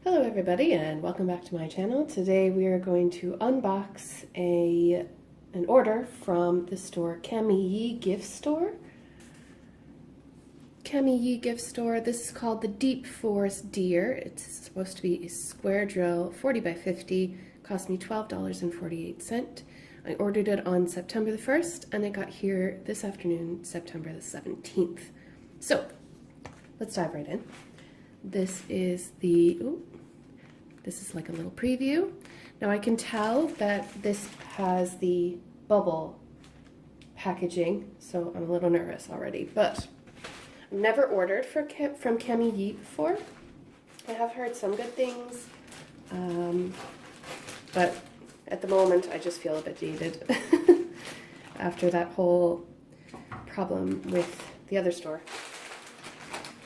Hello everybody and welcome back to my channel. Today we are going to unbox an order from the store KAMY gift store. KAMY gift store. This is called the Deep Forest Deer. It's supposed to be a square drill, 40 by 50. Cost me $12.48. I ordered it on September the 1st and it got here this afternoon, September the 17th. So let's dive right in. This is this is like a little preview. Now I can tell that this has the bubble packaging, so I'm a little nervous already, but I've never ordered from KAMY before. I have heard some good things, but at the moment I just feel a bit jaded after that whole problem with the other store.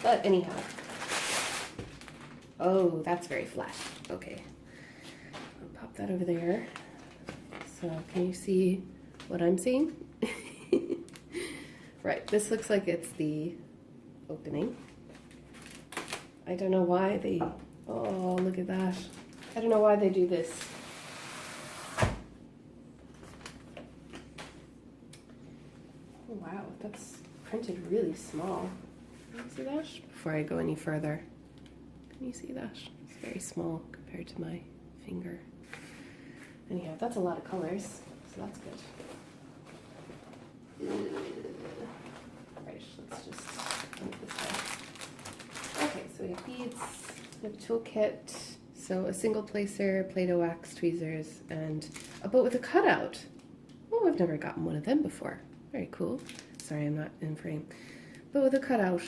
But anyhow. Oh, that's very flat. Okay. I'll pop that over there. So can you see what I'm seeing? Right, this looks like it's the opening. I don't know why they, oh, look at that. I don't know why they do this. Oh, wow, that's printed really small. Can you see that? Before I go any further. Can you see that? It's very small compared to my finger. Anyhow, that's a lot of colors, so that's good. Right, let's just move this way. Okay, so we have beads, we have a toolkit, so a single placer, Play-Doh wax, tweezers, and a boat with a cutout. Oh, I've never gotten one of them before. Very cool. Sorry, I'm not in frame. Boat with a cutout.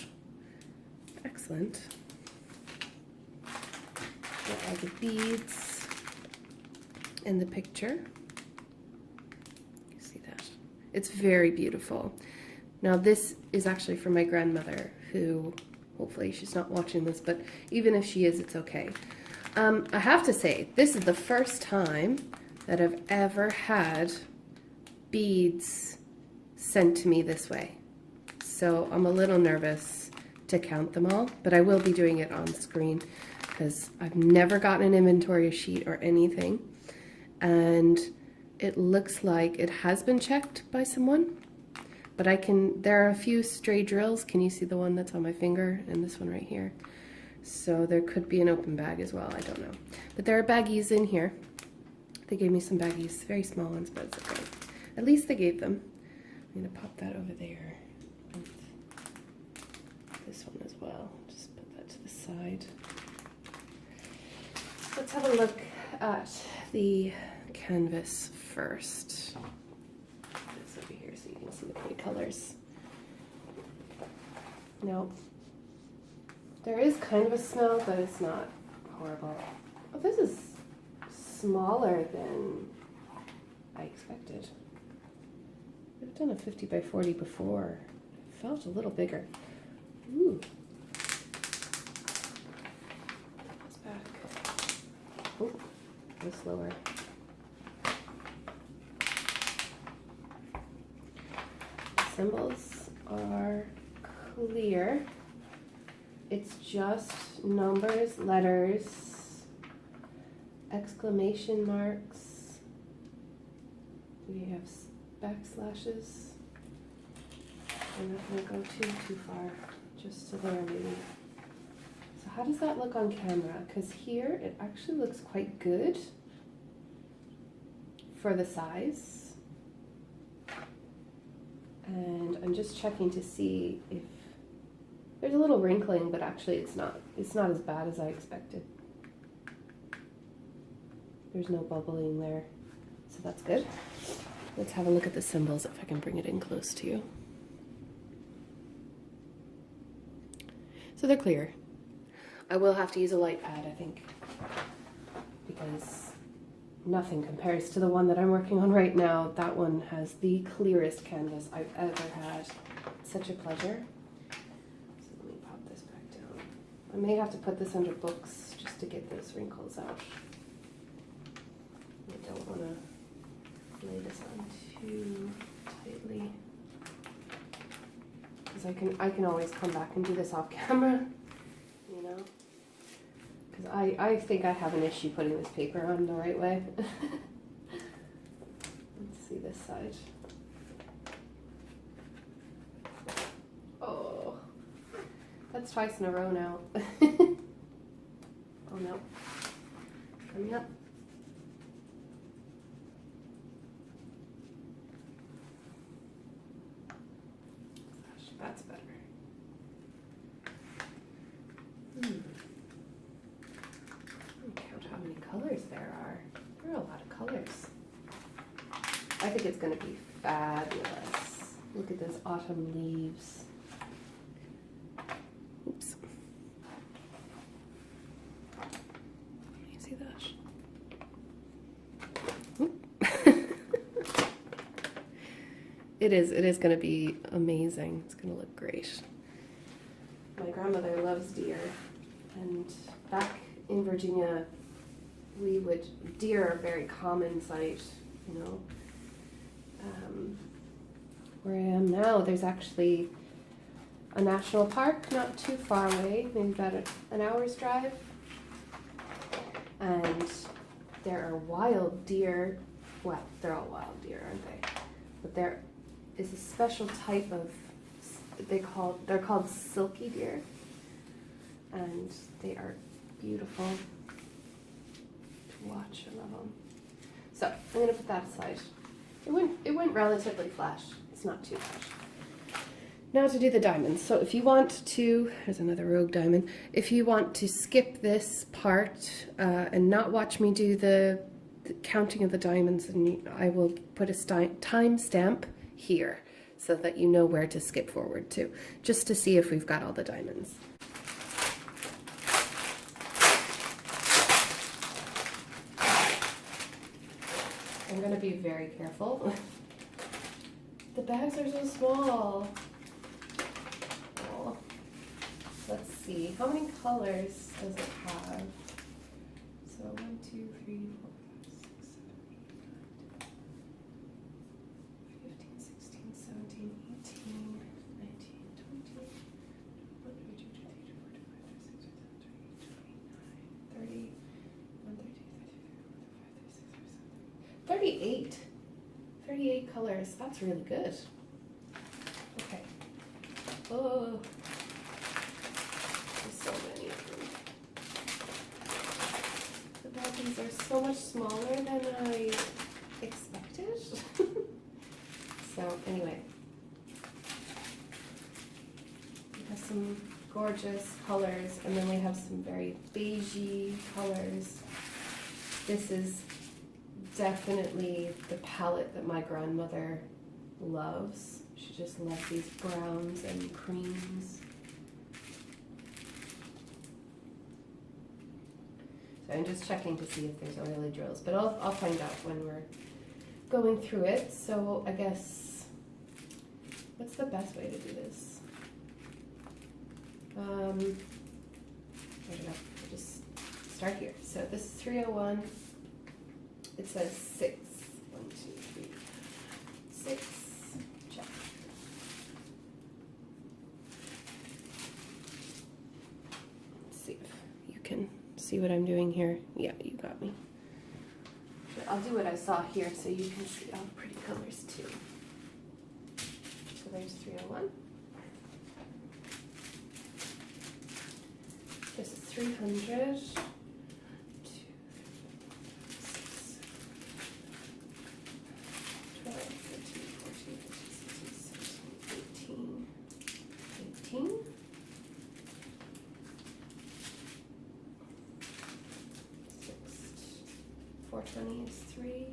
Excellent. Get all the beads in the picture. You see that? It's very beautiful. Now this is actually for my grandmother, who, hopefully she's not watching this, but even if she is, it's okay. I have to say, this is the first time that I've ever had beads sent to me this way. So I'm a little nervous to count them all, but I will be doing it on screen because I've never gotten an inventory sheet or anything, and it looks like it has been checked by someone, but there are a few stray drills. Can you see the one that's on my finger and this one right here? So there could be an open bag as well, I don't know. But there are baggies in here. They gave me some baggies, very small ones, but it's okay. At least they gave them. I'm gonna pop that over there. And this one as well, just put that to the side. Let's have a look at the canvas first. It's over here so you can see the pretty colors. Now, there is kind of a smell, but it's not horrible. Oh, this is smaller than I expected. I've done a 50 by 40 before. It felt a little bigger. Ooh. Oh, go slower. The symbols are clear. It's just numbers, letters, exclamation marks. We have backslashes. I'm not going to go too far, just to there maybe. So how does that look on camera? Because here it actually looks quite good for the size. And I'm just checking to see if there's a little wrinkling, but actually it's not as bad as I expected. There's no bubbling there, so that's good. Let's have a look at the symbols if I can bring it in close to you. So they're clear. I will have to use a light pad, I think, because nothing compares to the one that I'm working on right now. That one has the clearest canvas I've ever had. It's such a pleasure. So let me pop this back down. I may have to put this under books just to get those wrinkles out. I don't want to lay this on too tightly, because I can always come back and do this off camera, you know. because I think I have an issue putting this paper on the right way. Let's see this side. Oh, that's twice in a row now. Oh no, coming up. Gosh, that's better. Count how many colors there are. There are a lot of colors. I think it's going to be fabulous. Look at those autumn leaves. Oops. Can you see that? Oop. It is going to be amazing. It's going to look great. My grandmother loves deer, and back in Virginia, deer are a very common sight, you know. Where I am now, there's actually a national park not too far away, maybe about an hour's drive, and there are wild deer. Well, they're all wild deer, aren't they? But there is a special type of, they're called silky deer, and they are beautiful to watch. I love them. So I'm gonna put that aside. It went relatively flash. It's not too flash. Now to do the diamonds. So if you want to, here's another rogue diamond. If you want to skip this part and not watch me do the counting of the diamonds, and I will put a time stamp here so that you know where to skip forward to, just to see if we've got all the diamonds. I'm going to be very careful. The bags are so small. Oh. Let's see, how many colors does it have? So 1, 2, 3, 4, 5, 6, 7, 8, 9, 10, 15, 16, 17, 18, 19, 20, 21, 22, 23, 24, 25, 26, 27, 28, 29, 30, 1, 32, 33, 34, 35, 36, 37, 38 colors. That's really good. Okay. Oh, there's so many of them. The baggies are so much smaller than I expected. So anyway, we have some gorgeous colors, and then we have some very beigey colors. This is definitely the palette that my grandmother loves. She just loves these browns and creams. So I'm just checking to see if there's oily drills, but I'll find out when we're going through it. So I guess, what's the best way to do this? I don't know. I'll just start here. So this is 301. It says 6. 1, 2, 3, 6. Check. Let's see if you can see what I'm doing here. Yeah, you got me. I'll do what I saw here so you can see all the pretty colors too. So there's 301. This is 300. 420 is 3.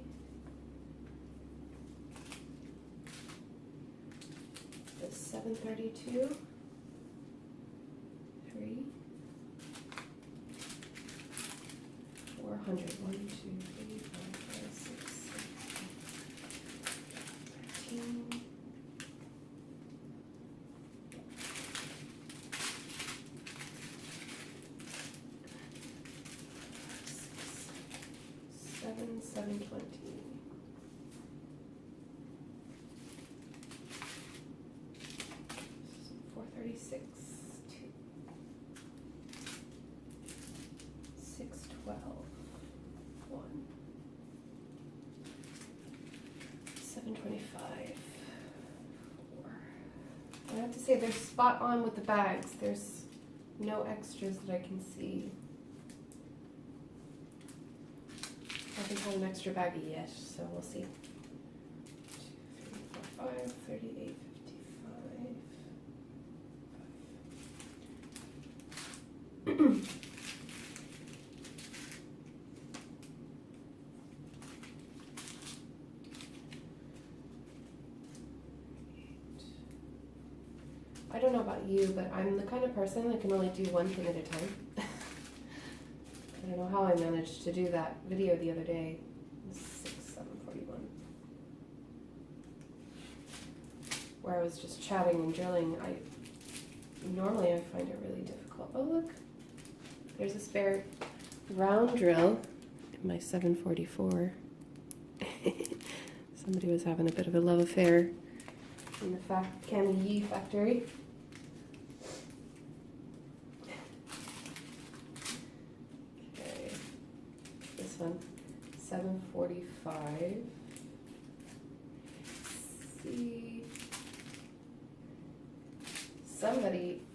The 732, 3. 400, 1, 2, 3, 4, 5, 6, 7, 13. 720. 436. 2. have to say they're spot on with the bags. There's no extras that I can see. I haven't had an extra baggie yet, so we'll see. 2, 3, 4, 5, 38, 55. I don't know about you, but I'm the kind of person that can only do one thing at a time. I don't know how I managed to do that video the other day. 7:41. Where I was just chatting and drilling. Normally I find it really difficult. Oh look, there's a spare round drill in my 744. Somebody was having a bit of a love affair in the KAMY factory. Okay, this one, 745. See,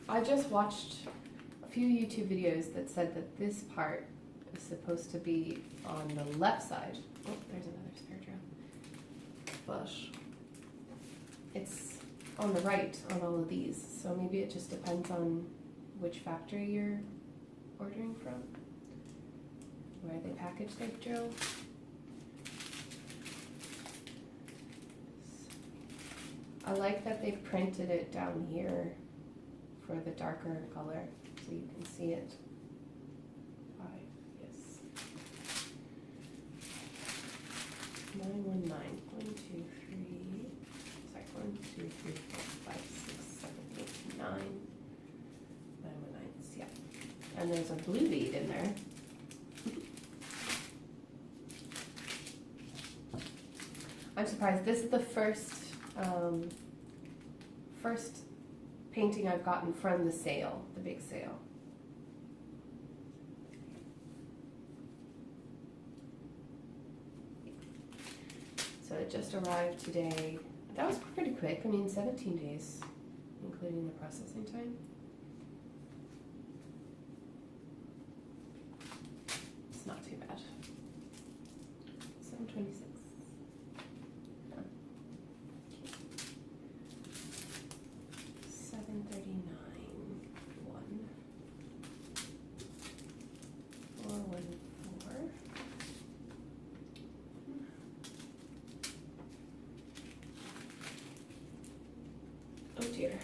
I just watched a few YouTube videos that said that this part is supposed to be on the left side. Oh, there's another spare drill. But it's on the right on all of these, so maybe it just depends on which factory you're ordering from, where they package their drill. I like that they printed it down here for the darker color, so you can see it. 5, yes. 919. 1, 2, 3. Sorry, 1, 2, 3, 4, 5, 6, 7, 8, 9. 919. Yeah. And there's a blue bead in there. I'm surprised. This is the first painting I've gotten from the sale, the big sale. So it just arrived today. That was pretty quick. I mean, 17 days, including the processing time. It's not too bad. 726. 739. 1. 414. Oh dear.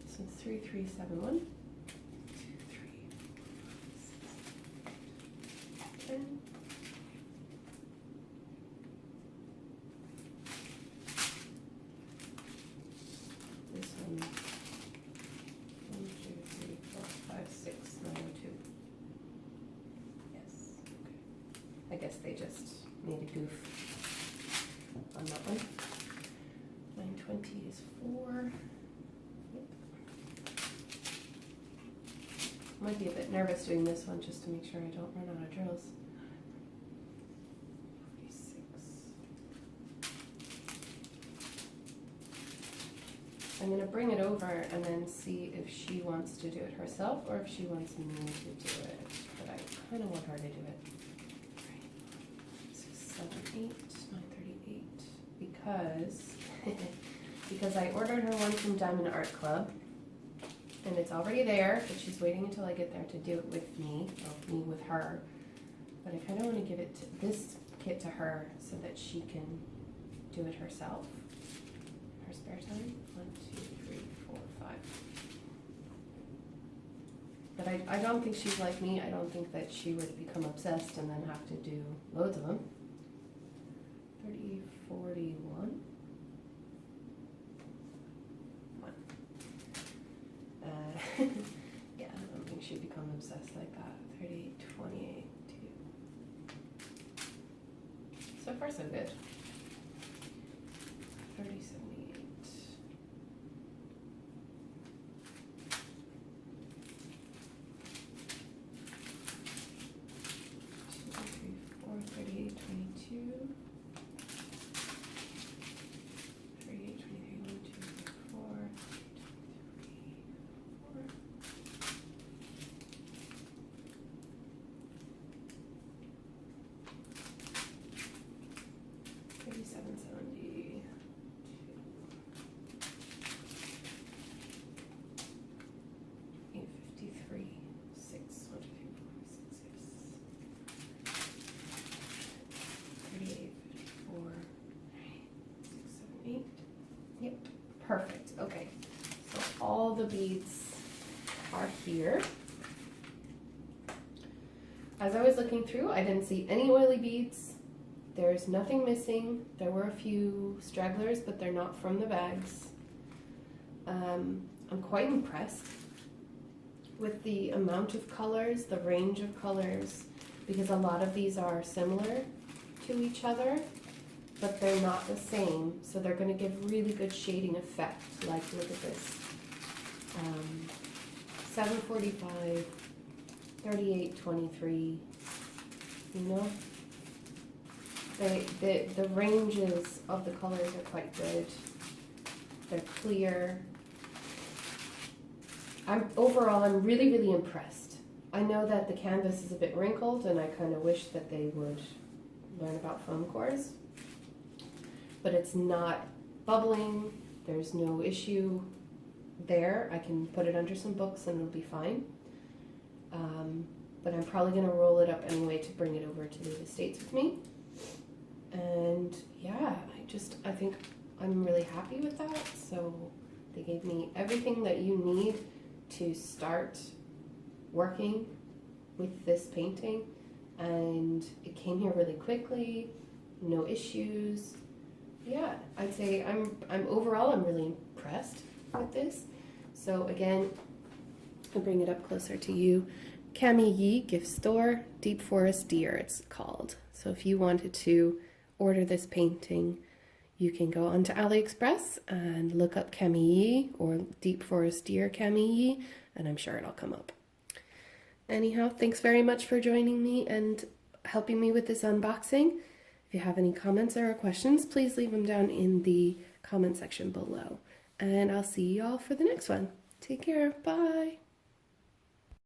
So 3371. 2, 3, 4, 5, 6, 10. This one. 1, 2, 3, 4, 5, 6, 9, 2. Yes. Okay. I guess they just made a goof on that one. 920 is 4. Yep. Might be a bit nervous doing this one just to make sure I don't run out of drills. 46. I'm going to bring it over and then see if she wants to do it herself or if she wants me to do it. But I kind of want her to do it. 6, 7, 8, 938. Because I ordered her one from Diamond Art Club and it's already there, but she's waiting until I get there to do it with me, or me with her. But I kind of want to give it to this kit to her so that she can do it herself. Her spare time. 1, 2, 3, 4, 5. But I don't think she's like me. I don't think that she would become obsessed and then have to do loads of them. 30, 41. 1. Yeah, I don't think she'd become obsessed like that. 38, 28, 2. So far, so good. 30, 78. 2, 3, 4, 38, 22. the beads are here. As I was looking through, I didn't see any oily beads. There's nothing missing. There were a few stragglers, but they're not from the bags. I'm quite impressed with the amount of colors, the range of colors, because a lot of these are similar to each other, but they're not the same. So they're going to give really good shading effect. Like, look at this. 745, 3823, you know? The ranges of the colors are quite good. They're clear. Overall, I'm really, really impressed. I know that the canvas is a bit wrinkled, and I kind of wish that they would learn about foam cores. But it's not bubbling. There's no issue there. I can put it under some books and it'll be fine. But I'm probably going to roll it up anyway to bring it over to the States with me. And yeah, I think I'm really happy with that. So they gave me everything that you need to start working with this painting, and it came here really quickly, no issues. Yeah, I'd say I'm really impressed with this. So again, I'll bring it up closer to you. KAMY gift store, Deep Forest Deer it's called. So if you wanted to order this painting, you can go onto AliExpress and look up KAMY or Deep Forest Deer KAMY, and I'm sure it'll come up. Anyhow, thanks very much for joining me and helping me with this unboxing. If you have any comments or questions, please leave them down in the comment section below. And I'll see you all for the next one. Take care. Bye.